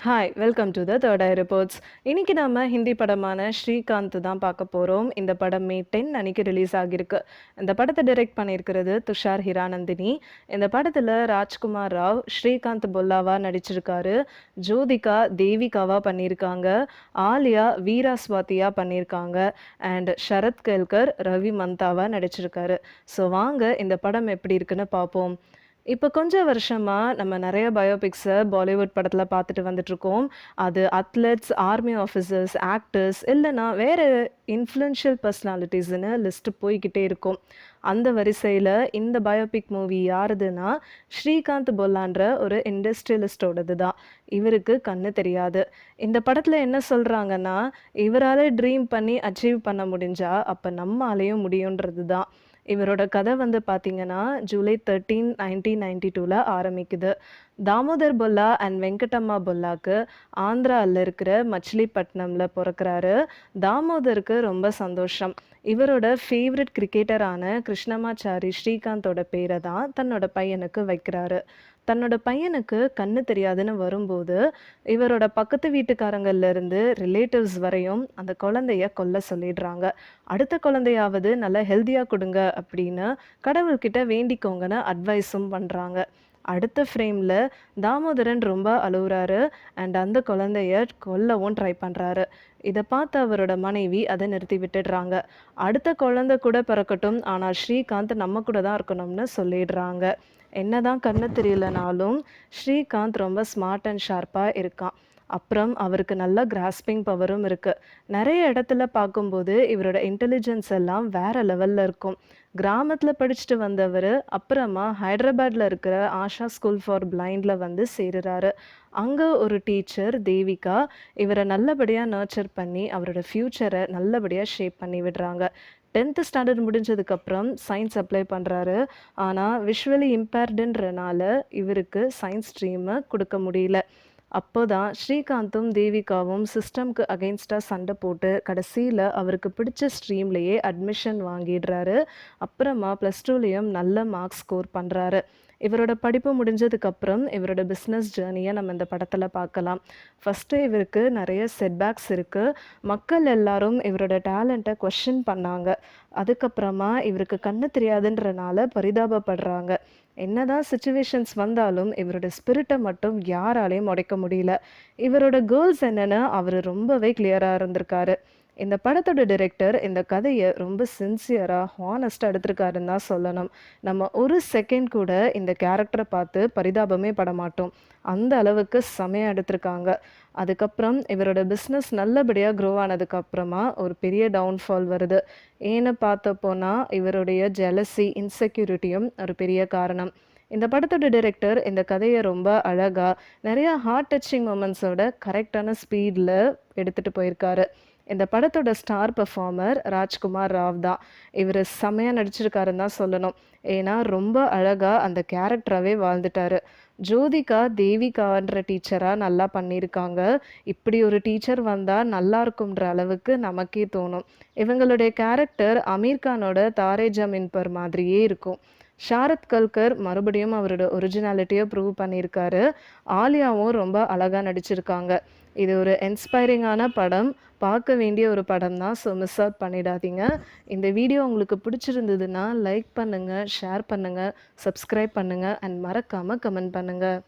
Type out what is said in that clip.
Hi welcome to the third I reports. இன்னைக்கு நாம ஹிந்தி படமான ஸ்ரீகாந்த் தான் பார்க்க போறோம். இந்த படம் மே 10 அன்னைக்கு ரிலீஸ் ஆகியிருக்கு. இந்த படத்தை டைரக்ட் பண்ணியிருக்கிறது துஷார் ஹிரானந்தினி. இந்த படத்துல ராஜ்குமார் ராவ் ஸ்ரீகாந்த் பொல்லாவா நடிச்சிருக்காரு. ஜோதிகா தேவிகாவா பண்ணியிருக்காங்க. ஆலியா வீரா ஸ்வாதியா பண்ணியிருக்காங்க. அண்ட் ஷரத் கேல்கர் ரவி மந்தாவா நடிச்சிருக்காரு. ஸோ வாங்க இந்த படம் எப்படி இருக்குன்னு பார்ப்போம். இப்போ கொஞ்சம் வருஷமா நம்ம நிறைய பயோபிக்ஸை பாலிவுட் படத்தில் பார்த்துட்டு வந்துட்ருக்கோம். அது அத்லெட்ஸ், ஆர்மி ஆஃபீஸர்ஸ், ஆக்டர்ஸ் இல்லைன்னா வேறு இன்ஃப்ளூயன்ஷியல் பர்சனாலிட்டிஸ்னு லிஸ்ட்டு போய்கிட்டே இருக்கும். அந்த வரிசையில் இந்த பயோபிக் மூவி யாருதுன்னா ஸ்ரீகாந்த் பொல்லான்ற ஒரு இண்டஸ்ட்ரியலிஸ்டோடது தான். இவருக்கு கண்ணு தெரியாது. இந்த படத்தில் என்ன சொல்கிறாங்கன்னா, இவரால் ட்ரீம் பண்ணி அச்சீவ் பண்ண முடிஞ்சா அப்போ நம்மாலேயும் முடியுன்றது தான். இவரோட கதை வந்து பார்த்தீங்கன்னா ஜூலை 13, 1992ல் ஆரம்பிக்குது. தாமோதர் பொல்லா அண்ட் வெங்கடம்மா பொல்லாக்கு ஆந்திராவில் இருக்கிற மச்சிலிப்பட்டினம்ல பிறக்கிறாரு. தாமோதருக்கு ரொம்ப சந்தோஷம். இவரோட ஃபேவரட் கிரிக்கெட்டரான கிருஷ்ணமாச்சாரி ஸ்ரீகாந்தோட பேரை தான் தன்னோட பையனுக்கு வைக்கிறாரு. தன்னோட பையனுக்கு கண்ணு தெரியாதுன்னு வரும்போது இவரோட பக்கத்து வீட்டுக்காரங்கள்ல இருந்து ரிலேட்டிவ்ஸ் வரையும் அந்த குழந்தைய கொல்ல சொல்லிடுறாங்க. அடுத்த குழந்தையாவது நல்லா ஹெல்த்தியாக கொடுங்க அப்படின்னு கடவுள்கிட்ட வேண்டிக்கோங்கன்னு அட்வைஸும் பண்ணுறாங்க. அடுத்த ஃப்ரேமில் தாமோதரன் ரொம்ப அழுகுறாரு அண்ட் அந்த குழந்தைய கொல்லவும் ட்ரை பண்ணுறாரு. இதை பார்த்து அவரோட மனைவி அதை நிறுத்தி விட்டுடுறாங்க. அடுத்த குழந்தை கூட பிறக்கட்டும், ஆனால் ஸ்ரீகாந்த் நம்ம கூட தான் இருக்கணும்னு சொல்லிடுறாங்க. என்னதான் கண்ணு தெரியலனாலும் ஸ்ரீகாந்த் ரொம்ப ஸ்மார்ட் அண்ட் ஷார்ப்பாக இருக்கான். அப்புறம் அவருக்கு நல்ல கிராஸ்பிங் பவரும் இருக்குது. நிறைய இடத்துல பார்க்கும்போது இவரோட இன்டெலிஜென்ஸ் எல்லாம் வேற லெவலில் இருக்கும். கிராமத்தில் படிச்சுட்டு வந்தவர் அப்புறமா ஹைதராபாத்தில் இருக்கிற ஆஷா ஸ்கூல் ஃபார் பிளைண்டில் வந்து சேருறாரு. அங்கே ஒரு டீச்சர் தேவிகா இவரை நல்லபடியாக நர்ச்சர் பண்ணி அவரோட ஃப்யூச்சரை நல்லபடியாக ஷேப் பண்ணி விடுறாங்க. 10th ஸ்டாண்டர்ட் முடிஞ்சதுக்கப்புறம் சயின்ஸ் அப்ளை பண்ணுறாரு. ஆனால் விஷுவலி இம்பேர்டுன்றனால இவருக்கு சயின்ஸ் ஸ்ட்ரீமை கொடுக்க முடியல. அப்போ தான் ஸ்ரீகாந்தும் தேவிகாவும் சிஸ்டம்க்கு அகெயின்ஸ்டாக சண்டை போட்டு கடைசியில் அவருக்கு பிடிச்ச ஸ்ட்ரீம்லேயே அட்மிஷன் வாங்கிடுறாரு. அப்புறமா +2லேயும் நல்ல மார்க்ஸ் ஸ்கோர் பண்ணுறாரு. இவரோட படிப்பு முடிஞ்சதுக்கப்புறம் இவரோட பிஸ்னஸ் ஜேர்னியை நம்ம இந்த படத்தில் பார்க்கலாம். ஃபஸ்ட்டு இவருக்கு நிறைய செட்பேக்ஸ் இருக்குது. மக்கள் எல்லாரும் இவரோட டேலண்ட்டை கொஷின் பண்ணாங்க. அதுக்கப்புறமா இவருக்கு கண்ணு தெரியாதுன்றனால பரிதாபப்படுறாங்க. என்னதான் சுச்சுவேஷன்ஸ் வந்தாலும் இவரோட ஸ்பிரிட்டை மட்டும் யாராலையும் உடைக்க முடியல. இவரோட கோல்ஸ் என்னன்னு அவர் ரொம்பவே கிளியராக இருந்திருக்காரு. இந்த படத்தோட டைரக்டர் இந்த கதையை ரொம்ப சின்சியராக ஹானஸ்ட்டாக எடுத்திருக்காருன்னு தான் சொல்லணும். நம்ம ஒரு செகண்ட் கூட இந்த கேரக்டரை பார்த்து பரிதாபமே பட மாட்டோம். அந்த அளவுக்கு செமையாக எடுத்திருக்காங்க. அதுக்கப்புறம் இவரோட பிஸ்னஸ் நல்லபடியாக க்ரோ ஆனதுக்கப்புறமா ஒரு பெரிய டவுன்ஃபால் வருது. ஏன்னு பார்த்த போனால் இவருடைய ஜெலசி, இன்செக்யூரிட்டியும் ஒரு பெரிய காரணம். இந்த படத்தோட டைரக்டர் இந்த கதையை ரொம்ப அழகாக நிறையா ஹார்ட் டச்சிங் மூமெண்ட்ஸோட கரெக்டான ஸ்பீடில் எடுத்துகிட்டு போயிருக்காரு. இந்த படத்தோட ஸ்டார் பெர்ஃபார்மர் ராஜ்குமார் ராவ் தான். இவர் செம்மையாக நடிச்சிருக்காருன்னு தான் சொல்லணும். ஏன்னா ரொம்ப அழகாக அந்த கேரக்டராகவே வாழ்ந்துட்டாரு. ஜோதிகா தேவிகான்ற டீச்சராக நல்லா பண்ணியிருக்காங்க. இப்படி ஒரு டீச்சர் வந்தால் நல்லா இருக்கும்ன்ற அளவுக்கு நமக்கே தோணும். இவங்களுடைய கேரக்டர் அமீர் கானோட தாரே ஜமீன் பர் மாதிரியே இருக்கும். ஷாரத் கல்கர் மறுபடியும் அவரோட ஒரிஜினாலிட்டியை ப்ரூவ் பண்ணியிருக்காரு. ஆலியாவும் ரொம்ப அழகாக நடிச்சிருக்காங்க. இது ஒரு இன்ஸ்பைரிங்கான படம், பார்க்க வேண்டிய ஒரு படம் தான். ஸோ மிஸ் அவுட் பண்ணிடாதீங்க. இந்த வீடியோ உங்களுக்கு பிடிச்சிருந்ததுன்னா லைக் பண்ணுங்கள், ஷேர் பண்ணுங்கள், சப்ஸ்கிரைப் பண்ணுங்கள் அண்ட் மறக்காமல் கமெண்ட் பண்ணுங்கள்.